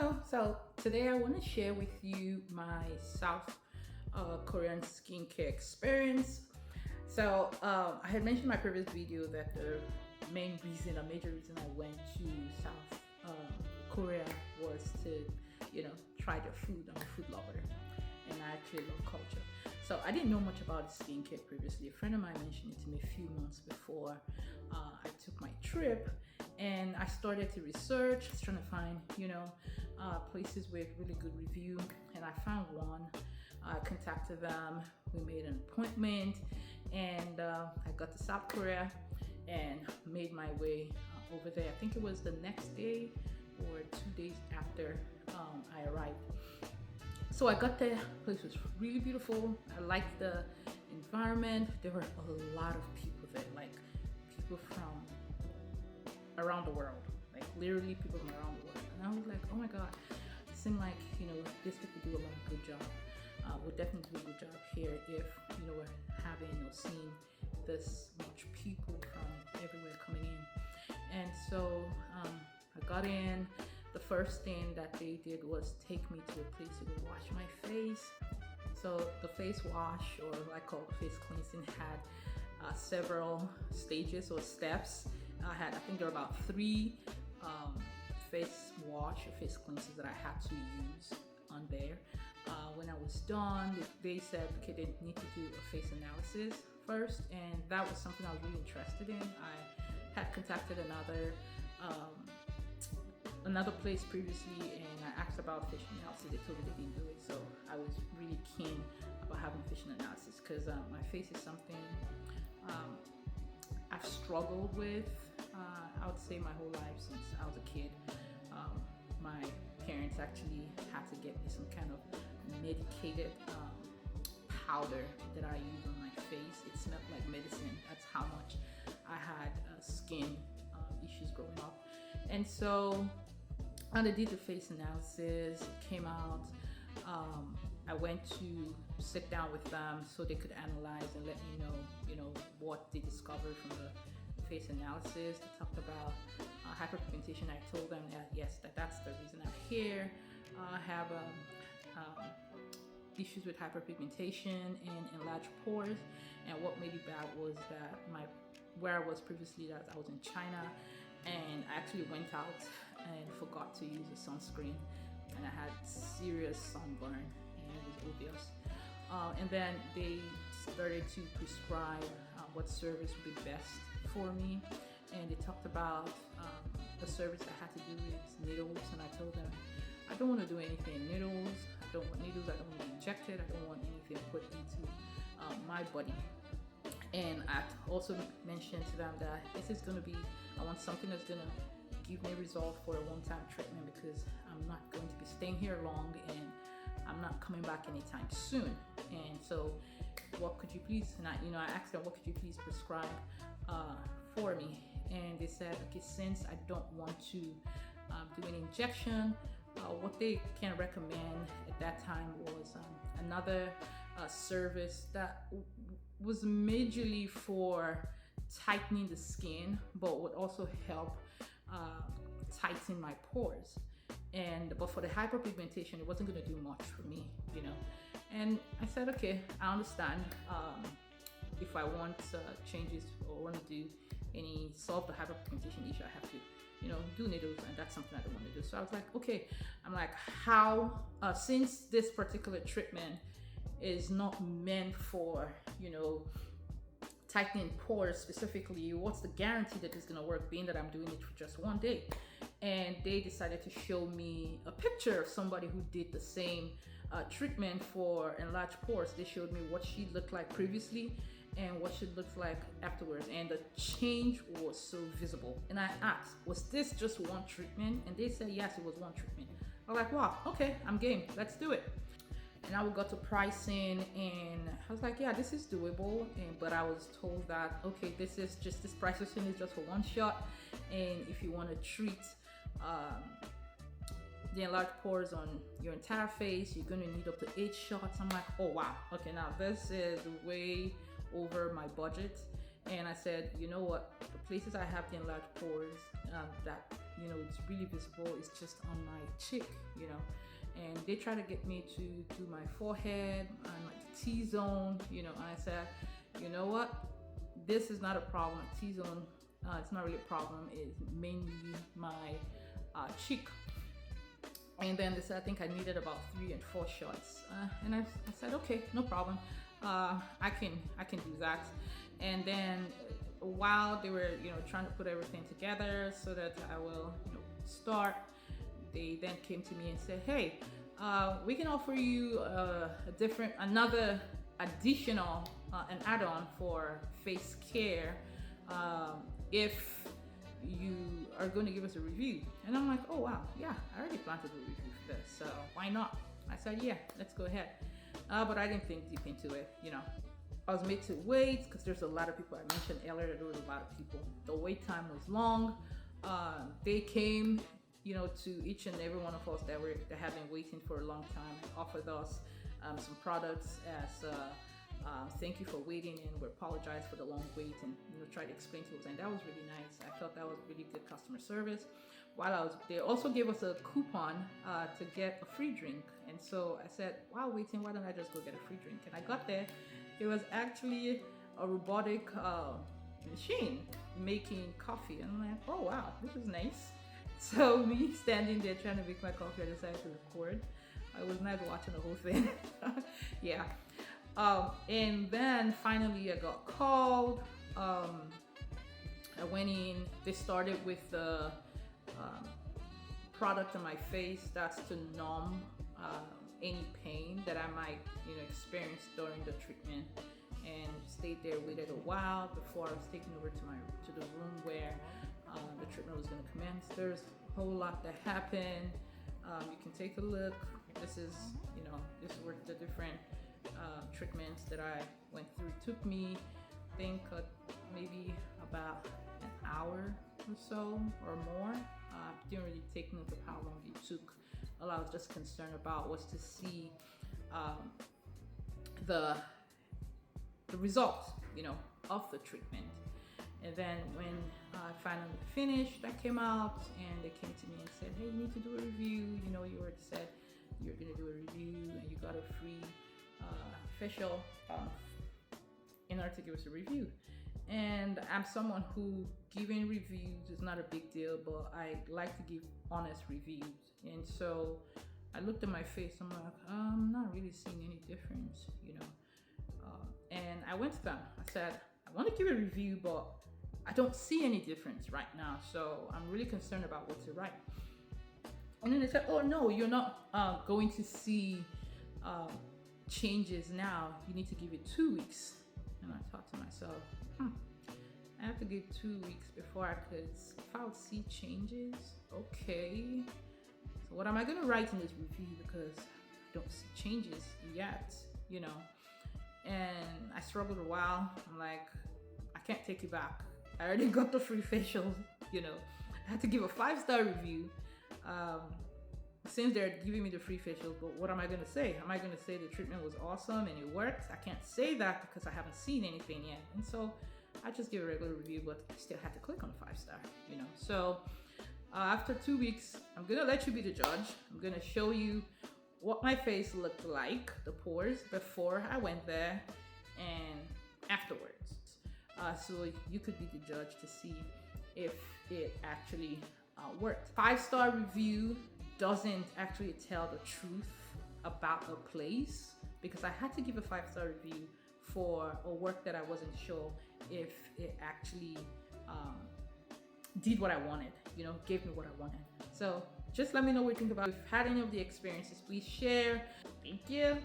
Hello. So today I want to share with you my South Korean skincare experience. I had mentioned in my previous video that the major reason I went to South Korea was to, try their food. I'm a food lover, and I actually love culture. So I didn't know much about skincare previously. A friend of mine mentioned it to me a few months before I took my trip, and I started to research, trying to find, places with really good review, and I found one. I contacted them. We made an appointment, and I got to South Korea and made my way over there. I think it was the next day or 2 days after I arrived. So I got there. The place was really beautiful. I liked the environment. There were a lot of people there, like people from around the world, like literally people from around the world. And I was like, oh my God, it seemed like, these people do a lot of good job. We'll definitely do a good job here if, we're having or seeing this much people from everywhere coming in. And so I got in. The first thing that they did was take me to a place to go wash my face. So the face wash, or what I call face cleansing, had several stages or steps. I think there were about three face wash or face cleansers that I had to use on there. When I was done, they said, okay, they need to do a face analysis first, and that was something I was really interested in. I had contacted another place previously, and I asked about fish analysis. They told me they didn't do it, so I was really keen about having fish analysis because my face is something I've struggled with. I would say my whole life since I was a kid. My parents actually had to get me some kind of medicated powder that I use on my face. It smelled like medicine. That's how much I had skin issues growing up. And so I did the face analysis. It came out. I went to sit down with them so they could analyze and let me know, what they discovered from the face analysis. They talked about hyperpigmentation. I told them that yes, that's the reason I'm here. I have issues with hyperpigmentation and enlarged pores, and what made it bad was that where I was previously, that I was in China, and I actually went out and forgot to use a sunscreen, and I had serious sunburn, and it was obvious. And then they started to prescribe what service would be best for me, and they talked about a service I had to do with needles, and I told them I don't want to do anything needles. I don't want needles. I don't want to be injected. I don't want anything put into my body. And I also mentioned to them that I want something that's going to give me result for a one-time treatment, because I'm not going to be staying here long and I'm not coming back anytime soon. And so what could you please, and I asked them, what could you please prescribe for me? And they said, okay, since I don't want to do an injection, what they can recommend at that time was another service that was majorly for tightening the skin, but would also help tighten my pores. But for the hyperpigmentation, it wasn't going to do much for me, And I said, okay, I understand. If I want changes or want to solve the hyperpigmentation issue, I have to, do needles, and that's something I don't want to do. So I was like, okay, how, since this particular treatment is not meant for, tightening pores specifically, what's the guarantee that it's gonna work, being that I'm doing it for just one day? And they decided to show me a picture of somebody who did the same treatment for enlarged pores. They showed me what she looked like previously and what she looked like afterwards, and the change was so visible. And I asked, was this just one treatment? And they said yes, it was one treatment. I was like, wow, okay, I'm game, let's do it. And now we got to pricing, and I was like, yeah, this is doable. But I was told that, okay, this pricing is just for one shot, and if you want to treat the enlarged pores on your entire face, you're going to need up to 8 shots. I'm like, oh wow, okay, now this is way over my budget. And I said, you know what, the places I have the enlarged pores that you know, it's really visible. It's just on my cheek, you know. And they try to get me to do my forehead and like the T-zone, you know. And I said, you know what? This is not a problem. T-zone, it's not really a problem. It's mainly my cheek. And then they said, I think I needed about 3 and 4 shots. And I said, okay, no problem. I can do that. And then while they were, you know, trying to put everything together so that I will, you know, start, they then came to me and said, hey, we can offer you another additional, an add-on for face care if you are going to give us a review. And I'm like, oh wow, yeah, I already planned to do a review for this, so why not? I said, yeah, let's go ahead. But I didn't think deep into it, you know. I was made to wait because there's a lot of people. I mentioned earlier, there was a lot of people. The wait time was long. They came, you know, to each and every one of us that have been waiting for a long time, offered us some products as thank you for waiting, and we apologize for the long wait, and, you know, try to explain to us. And that was really nice. I felt that was really good customer service. They also gave us a coupon to get a free drink. And so I said, while waiting, why don't I just go get a free drink? And I got there. It was actually a robotic machine making coffee. And I'm like, oh wow, this is nice. So me standing there trying to make my coffee, I decided to record. I was not watching the whole thing. Yeah. And then finally I got called. I went in. They started with the product on my face. That's to numb any pain that I might, you know, experience during the treatment. And stayed there, waited a while before I was taken over to the room where the treatment was going to commence. There's a whole lot that happened. You can take a look. This is where the different treatments that I went through. It took me, I think, maybe about an hour or so or more. Didn't really take note of how long it took. All I was just concerned about was to see the results, you know, of the treatment. And then when I finally finished, I came out and they came to me and said, hey, you need to do a review. You know, you already said you're going to do a review and you got a free facial in order to give us a review. And I'm someone who giving reviews is not a big deal, but I like to give honest reviews. And so I looked at my face, I'm like, I'm not really seeing any difference, you know. And I went to them, I said, I want to give a review, but I don't see any difference right now. So I'm really concerned about what to write. And then they said, oh no, you're not going to see changes now. You need to give it 2 weeks. And I thought to myself, I have to give 2 weeks before if I would see changes, okay. So what am I gonna write in this review, because I don't see changes yet, you know. And I struggled a while. I'm like, I can't take it back. I already got the free facial, you know. I had to give a 5-star review. Since they're giving me the free facial, but what am I gonna say? Am I gonna say the treatment was awesome and it worked? I can't say that because I haven't seen anything yet. And so I just give a regular review, but I still had to click on 5-star, you know. So after 2 weeks, I'm gonna let you be the judge. I'm gonna show you what my face looked like, the pores, before I went there and afterwards. So you could be the judge to see if it actually worked. 5-star review doesn't actually tell the truth about a place, because I had to give a 5-star review for a work that I wasn't sure if it actually did what I wanted, you know, gave me what I wanted. So just let me know what you think about it. If you've had any of the experiences, please share. Thank you.